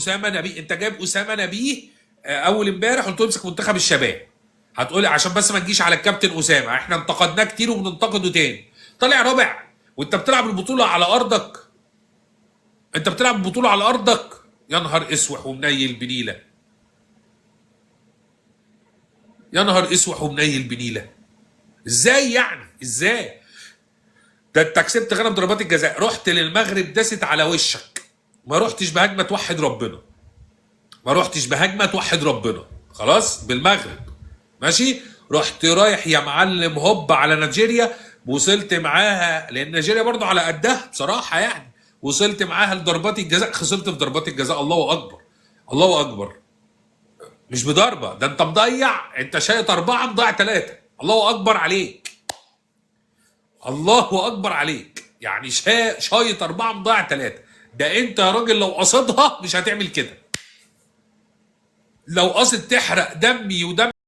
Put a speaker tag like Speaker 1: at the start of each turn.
Speaker 1: اسامه نبيه، انت جايب اسامه نبيه اول امبارح قلت له امسك منتخب الشباب. هتقولي عشان بس ما تجيش على الكابتن اسامه، احنا انتقدناه كتير وبننتقده تاني. طالع رابع وانت بتلعب البطوله على ارضك. انت بتلعب البطوله على ارضك. يا نهار اسوح ومنيل بنيله. يا نهار اسوح ومنيل بنيله. ازاي يعني؟ ازاي؟ ده انت كسبت غنم ضربات الجزاء، رحت للمغرب داست على وشك. ما رحتش بهجمه توحد ربنا. ما رحتش بهجمه توحد ربنا، خلاص بالمغرب. ماشي؟ رحت رايح يا معلم هوب على نيجيريا، وصلت معاها لان نيجيريا برضو على قدها بصراحه يعني. وصلت معاها لضربات الجزاء، خسرت في ضربات الجزاء. الله اكبر. الله اكبر. مش بضربه، ده انت مضيع، انت شايط 4 مضيع 3. الله اكبر عليك. الله اكبر عليك. يعني شايط 4 مضيع 3. ده انت يا راجل لو قصدها مش هتعمل كده. لو قصد تحرق دمي ودم